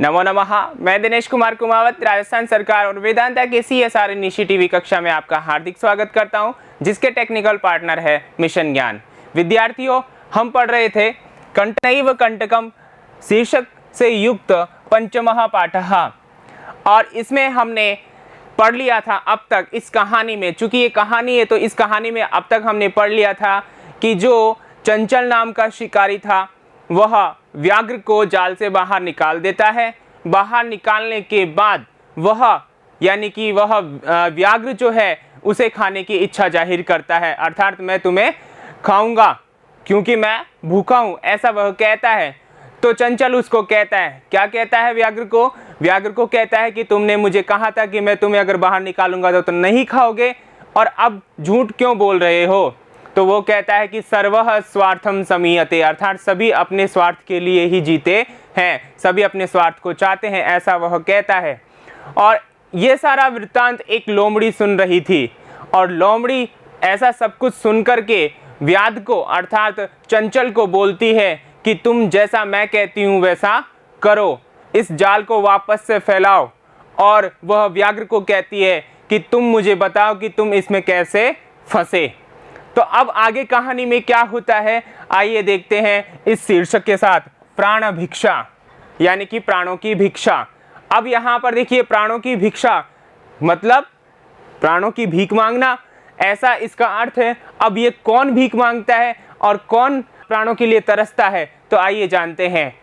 नमो नमः। मैं दिनेश कुमार कुमावत राजस्थान सरकार और वेदांता के CSR इनिशिएटिव कक्षा में आपका हार्दिक स्वागत करता हूं, जिसके टेक्निकल पार्टनर है मिशन ज्ञान। विद्यार्थियों, हम पढ़ रहे थे कंटनैव कंटकम शीर्षक से युक्त पंचमः पाठः, और इसमें हमने पढ़ लिया था अब तक इस कहानी में, चूंकि ये कहानी है तो इस कहानी में अब तक हमने पढ़ लिया था कि जो चंचल नाम का शिकारी था वह व्याघ्र को जाल से बाहर निकाल देता है। बाहर निकालने के बाद वह यानी कि वह व्याघ्र जो है उसे खाने की इच्छा जाहिर करता है, अर्थात मैं तुम्हें खाऊंगा क्योंकि मैं भूखा हूँ, ऐसा वह कहता है। तो चंचल उसको कहता है, क्या कहता है व्याघ्र को? व्याघ्र को कहता है कि तुमने मुझे कहा था कि मैं तुम्हें अगर बाहर निकालूंगा तो तुम नहीं खाओगे, और अब झूठ क्यों बोल रहे हो? तो वो कहता है कि सर्वः स्वार्थम समीयते, अर्थात सभी अपने स्वार्थ के लिए ही जीते हैं, सभी अपने स्वार्थ को चाहते हैं, ऐसा वह कहता है। और ये सारा वृत्तांत एक लोमड़ी सुन रही थी, और लोमड़ी ऐसा सब कुछ सुन करके व्याध को अर्थात चंचल को बोलती है कि तुम जैसा मैं कहती हूँ वैसा करो, इस जाल को वापस से फैलाओ। और वह व्याघ्र को कहती है कि तुम मुझे बताओ कि तुम इसमें कैसे फंसे। तो अब आगे कहानी में क्या होता है, आइए देखते हैं इस शीर्षक के साथ, प्राण भिक्षा, यानी कि प्राणों की भिक्षा। अब यहाँ पर देखिए, प्राणों की भिक्षा मतलब प्राणों की भीख मांगना, ऐसा इसका अर्थ है। अब ये कौन भीख मांगता है और कौन प्राणों के लिए तरसता है, तो आइए जानते हैं।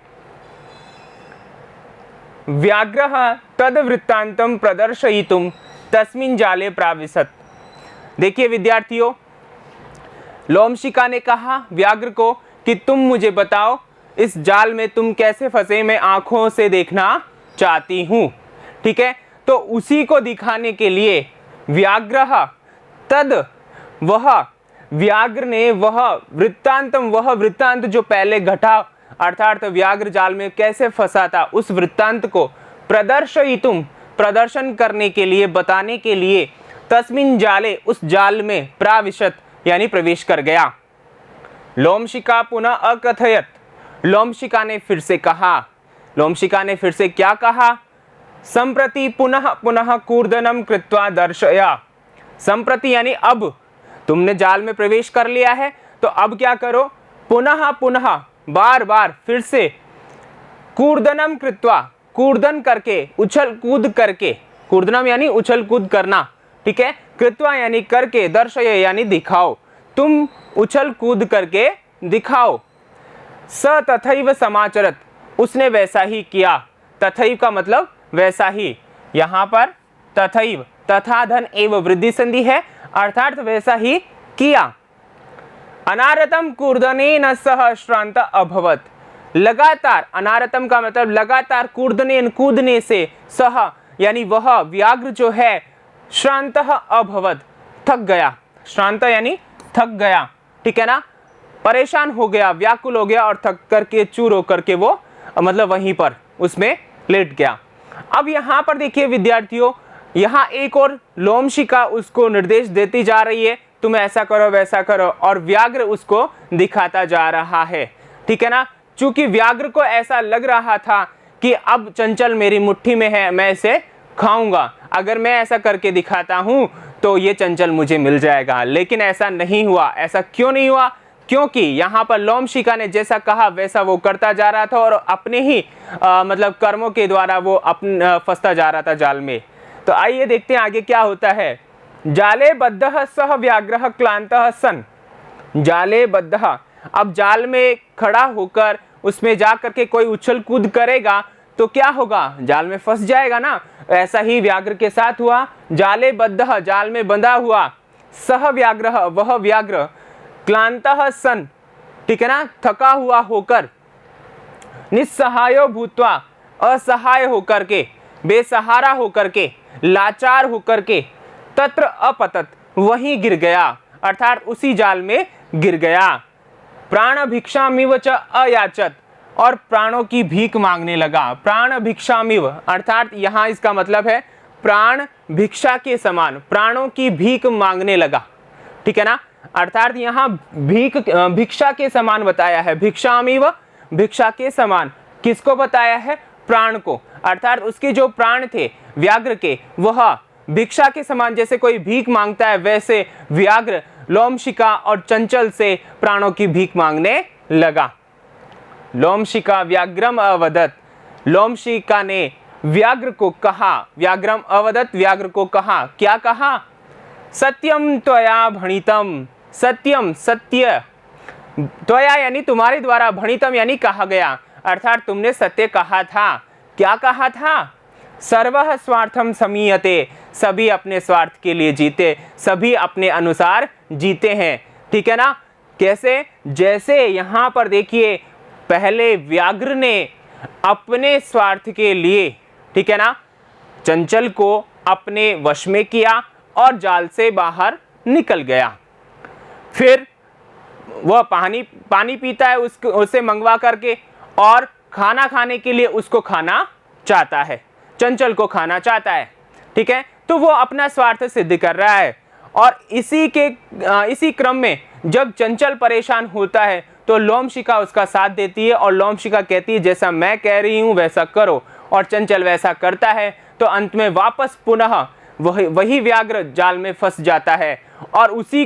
व्याघ्रः तद वृत्तांतम प्रदर्शयितुम तस्मिन् जाले प्राविशत्। देखिए विद्यार्थियों, लोमशिका ने कहा व्याघ्र को कि तुम मुझे बताओ इस जाल में तुम कैसे फंसे, मैं आंखों से देखना चाहती हूँ। ठीक है, तो उसी को दिखाने के लिए व्याघ्रः तद, वह व्याघ्र ने वह वृत्तांतम, वह वृत्तांत जो पहले घटा, अर्थात व्याघ्र जाल में कैसे फंसा था, उस वृत्तांत को प्रदर्शयितुम, प्रदर्शन करने के लिए, बताने के लिए, तस्मिन् जाले, उस जाल में, प्राविशत् यानी प्रवेश कर गया। लोमशिका पुनः अकथयत, लोमशिका ने फिर से कहा, लोमशिका ने फिर से क्या कहा? संप्रति पुनः पुनः कूर्दनम कृत्वा दर्शया। संप्रति यानी अब, तुमने जाल में प्रवेश कर लिया है तो अब क्या करो? पुनः पुनः, बार बार, फिर से, कूर्दनम कृत्वा, कूर्दन करके, उछल कूद करके, कूर्दनम यानी उछल कूद करना, ठीक है, कृत्वा यानी करके, दर्शय यानी दिखाओ, तुम उछल कूद करके दिखाओ। स तथैव समाचरत, उसने वैसा ही किया। तथैव का मतलब वैसा ही, यहाँ पर तथैव, तथा धन एव वृद्धि संधि है, अर्थात वैसा ही किया। अनारतम कूर्दनेन सह श्रांत अभवत, लगातार, अनारतम का मतलब लगातार, कूर्दनेन कूदने से, सह यानी वह व्याघ्र जो है, श्रांत अभवत थक गया, श्रांत यानी थक गया, ठीक है ना, परेशान हो गया, व्याकुल हो गया, और थक करके चूर हो करके वो मतलब वहीं पर उसमें लेट गया। अब यहाँ पर देखिए विद्यार्थियों, यहाँ एक और लोमशिका उसको निर्देश देती जा रही है, तुम ऐसा करो वैसा करो, और व्याघ्र उसको दिखाता जा रहा है, ठीक है ना। चूंकि व्याघ्र को ऐसा लग रहा था कि अब चंचल मेरी मुट्ठी में है, मैं इसे खाऊंगा, अगर मैं ऐसा करके दिखाता हूं तो ये चंचल मुझे मिल जाएगा, लेकिन ऐसा नहीं हुआ। ऐसा क्यों नहीं हुआ? क्योंकि यहाँ पर लोमशिका ने जैसा कहा वैसा वो करता जा रहा था, और अपने ही मतलब कर्मों के द्वारा वो फंसता जा रहा था जाल में। तो आइए देखते हैं आगे क्या होता है। जाले बद्धः सह व्याघ्रः क्लान्तः सन्, जाले बद्धः, अब जाल में खड़ा होकर उसमें जा करके कोई उछल कूद करेगा तो क्या होगा? जाल में फंस जाएगा ना। ऐसा ही व्याघ्र के साथ हुआ। जाले बद्धः, जाल में बंधा हुआ, सह व्याघ्रः, वह व्याघ्र, क्लान्तः सन्, ठीक है ना, थका हुआ होकर, निस्सहायो भूत्वा, असहाय होकर के, बेसहारा होकर के, लाचार होकर के, तत्र अपतत, वहीं गिर गया, अर्थात उसी जाल में गिर गया। प्राण भिक्षामिव च अयाचत, और प्राणों की भीख मांगने लगा। प्राण भिक्षामिव अर्थात यहाँ इसका मतलब है प्राण भिक्षा के समान, प्राणों की भीख मांगने लगा, ठीक है ना, अर्थात यहाँ भिक्षा के समान बताया है। भिक्षामिव, भिक्षा के समान, किसको बताया है? प्राण को, अर्थात उसके जो प्राण थे व्याघ्र के, वह भिक्षा के समान, जैसे कोई भीख मांगता है वैसे व्याघ्र लोमशिका और चंचल से प्राणों की भीख मांगने लगा। लोमशिका व्याघ्रम अवदत, लोमशिका ने व्याघ्र को कहा, व्याघ्रम अवदत, व्याघ्र को कहा, क्या कहा? सत्यम त्वया भणितम, सत्यम सत्य, त्वया यानी तुम्हारे द्वारा, भणितम यानी कहा गया, अर्थात तुमने सत्य कहा था। क्या कहा था? सर्वः स्वार्थम समीयते, सभी अपने स्वार्थ के लिए जीते, सभी अपने अनुसार जीते हैं। ठीक है ना? कैसे? जैसे यहाँ पर देखिए, पहले व्याघ्र ने अपने स्वार्थ के लिए, ठीक है ना, चंचल को अपने वश में किया और जाल से बाहर निकल गया। फिर वह पानी पीता है उसे मंगवा करके, और खाना खाने के लिए उसको खाना चाहता है, चंचल को खाना चाहता है। ठीक है, तो वो अपना स्वार्थ सिद्ध कर रहा है। और इसी क्रम में जब चंचल परेशान होता है तो लोमशिका उसका साथ देती है, और लोमशिका कहती है जैसा मैं कह रही हूं वैसा करो, और चंचल वैसा करता है। तो अंत में वापस पुनः वही व्याघ्र जाल में फंस जाता है, और उसी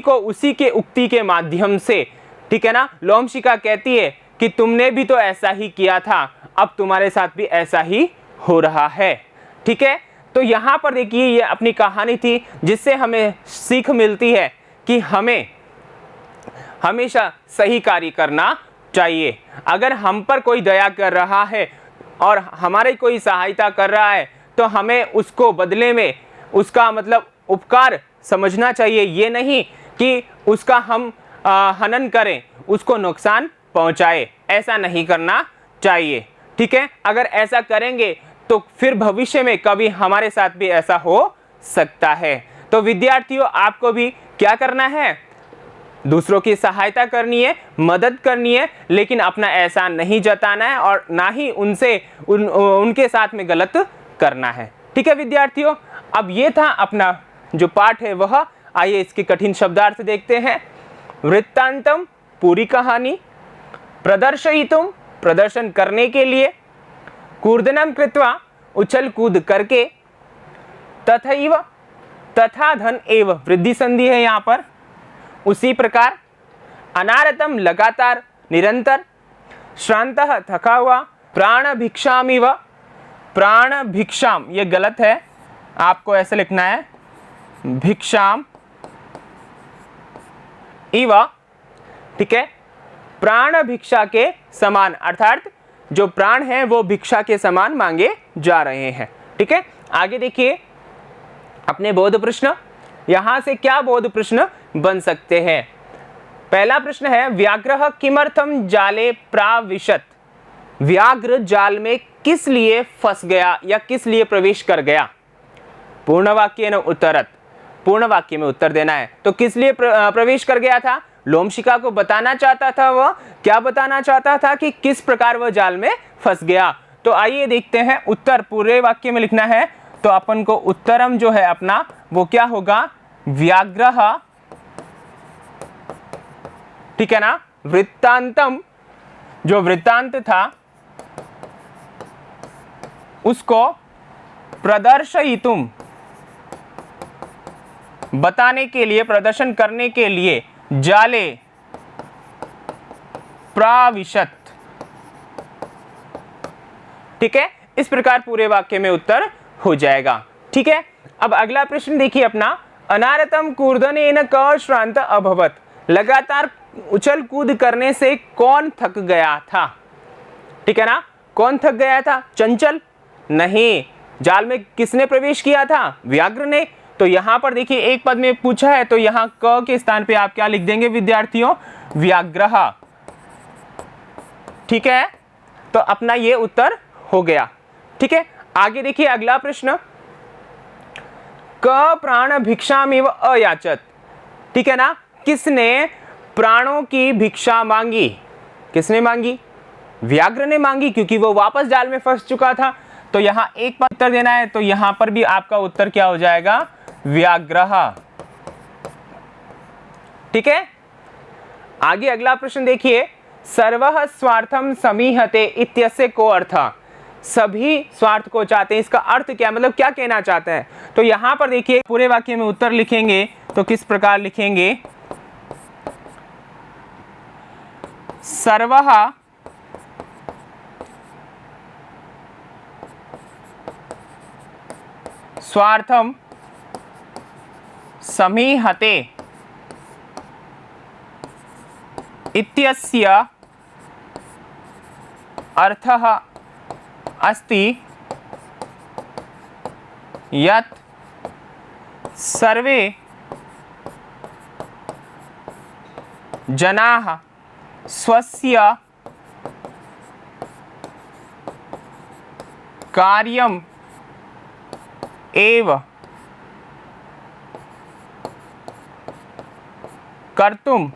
के उक्ति के माध्यम से, ठीक है ना, लोमशिका कहती है कि तुमने भी तो ऐसा ही किया था, अब तुम्हारे साथ भी ऐसा ही हो रहा है। ठीक है, तो यहाँ पर देखिए ये अपनी कहानी थी जिससे हमें सीख मिलती है कि हमें हमेशा सही कार्य करना चाहिए। अगर हम पर कोई दया कर रहा है और हमारी कोई सहायता कर रहा है तो हमें उसको बदले में उसका मतलब उपकार समझना चाहिए, ये नहीं कि उसका हम हनन करें, उसको नुकसान पहुंचाए, ऐसा नहीं करना चाहिए। ठीक है, अगर ऐसा करेंगे तो फिर भविष्य में कभी हमारे साथ भी ऐसा हो सकता है। तो विद्यार्थियों, आपको भी क्या करना है? दूसरों की सहायता करनी है, मदद करनी है, लेकिन अपना एहसान नहीं जताना है और ना ही उनके साथ में गलत करना है। ठीक है विद्यार्थियों, अब ये था अपना जो पाठ है वह। आइए इसके कठिन शब्दार्थ देखते हैं। वृत्तांतम, पूरी कहानी, प्रदर्शयितुम, प्रदर्शन करने के लिए, कूर्दनम कृत्वा, उछल कूद करके, तथैव, तथा धन एव, वृद्धि संधि है यहाँ पर, उसी प्रकार, अनारतम, लगातार, निरंतर, श्रांतः, थका हुआ, प्राण भिक्षामिव, प्राण भिक्षाम, ये गलत है, आपको ऐसे लिखना है, भिक्षाम इव, ठीक है, प्राण भिक्षा के समान, अर्थात जो प्राण है वो भिक्षा के समान मांगे जा रहे हैं। ठीक है, आगे देखिए अपने बोध प्रश्न। यहां से क्या बोध प्रश्न बन सकते हैं? पहला प्रश्न है, व्याघ्रः किमर्थम जाले प्राविशत, व्याघ्र जाल में किस लिए फंस गया या किस लिए प्रवेश कर गया? पूर्ण वाक्य न उत्तरत, पूर्ण वाक्य में उत्तर देना है। तो किस लिए प्रवेश कर गया था? लोमशिका को बताना चाहता था, वह क्या बताना चाहता था कि किस प्रकार वह जाल में फंस गया। तो आइए देखते हैं, उत्तर पूरे वाक्य में लिखना है। तो अपन को उत्तरम जो है अपना वो क्या होगा? व्याघ्रः, ठीक है ना, वृत्तांतम, जो वृत्तांत था उसको प्रदर्शयितुम, बताने के लिए, प्रदर्शन करने के लिए, जाले प्राविशत। ठीक है, इस प्रकार पूरे वाक्य में उत्तर हो जाएगा। ठीक है, अब अगला प्रश्न देखिए अपना, अनारतम कूर्दनेन क श्रांत अभवत, लगातार उछल कूद करने से कौन थक गया था? ठीक है ना, कौन थक गया था? चंचल? नहीं। जाल में किसने प्रवेश किया था? व्याघ्र ने। तो यहां पर देखिए एक पद में पूछा है, तो यहां क के स्थान पे आप क्या लिख देंगे विद्यार्थियों? व्याघ्रः। ठीक है, तो अपना ये उत्तर हो गया। ठीक है, आगे देखिए अगला प्रश्न, क प्राण भिक्षामिव अयाचत, ठीक है ना, किसने प्राणों की भिक्षा मांगी? किसने मांगी? व्याघ्र ने मांगी, क्योंकि वो वापस जाल में फंस चुका था। तो यहां एक पद उत्तर देना है, तो यहां पर भी आपका उत्तर क्या हो जाएगा? व्याघ्रः। ठीक है, आगे अगला प्रश्न देखिए, सर्वः स्वार्थम समीहते इत्यस्य को अर्थ, सभी स्वार्थ को चाहते हैं। इसका अर्थ क्या, मतलब क्या कहना चाहते हैं? तो यहां पर देखिए पूरे वाक्य में उत्तर लिखेंगे तो किस प्रकार लिखेंगे? सर्वः स्वार्थम समीहते इत्यस्य अर्थः अस्ति यत् सर्वे जनाः स्वस्य कार्यम् एव कर्तुम्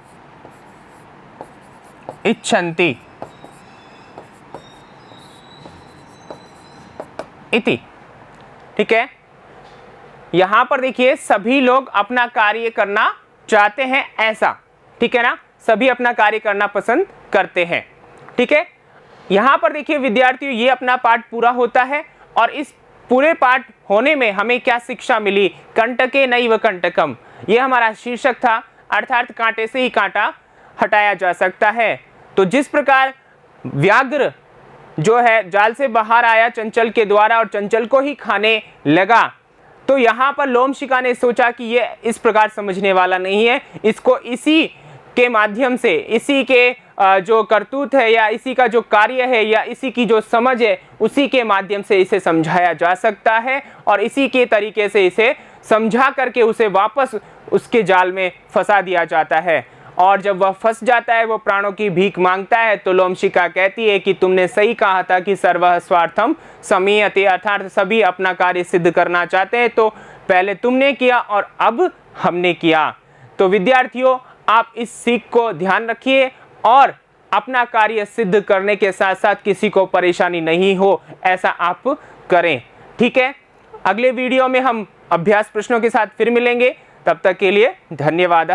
इच्छन्ति इति। ठीक है, यहां पर देखिए सभी लोग अपना कार्य करना चाहते हैं, ऐसा। ठीक है ना, सभी अपना कार्य करना पसंद करते हैं। ठीक है, यहां पर देखिए विद्यार्थियों ये अपना पाठ पूरा होता है और इस पूरे पाठ होने में हमें क्या शिक्षा मिली? कंटके नैव कंटकम, ये हमारा शीर्षक था, अर्थात कांटे से ही कांटा हटाया जा सकता है। तो जिस प्रकार व्याघ्र जो है जाल से बाहर आया चंचल के द्वारा और चंचल को ही खाने लगा, तो यहाँ पर लोमशिका ने सोचा कि ये इस प्रकार समझने वाला नहीं है, इसको इसी के माध्यम से, इसी के जो करतूत है या इसी का जो कार्य है या इसी की जो समझ है, उसी के माध्यम से इसे समझाया जा सकता है और इसी के तरीके से इसे समझा करके उसे वापस उसके जाल में फंसा दिया जाता है। और जब वह फंस जाता है, वो प्राणों की भीख मांगता है, तो लोमशिका कहती है कि तुमने सही कहा था कि सर्वः स्वार्थम समीयते, अर्थात सभी अपना कार्य सिद्ध करना चाहते हैं, तो पहले तुमने किया और अब हमने किया। तो विद्यार्थियों आप इस सीख को ध्यान रखिए और अपना कार्य सिद्ध करने के साथ साथ किसी को परेशानी नहीं हो, ऐसा आप करें। ठीक है, अगले वीडियो में हम अभ्यास प्रश्नों के साथ फिर मिलेंगे, तब तक के लिए धन्यवाद।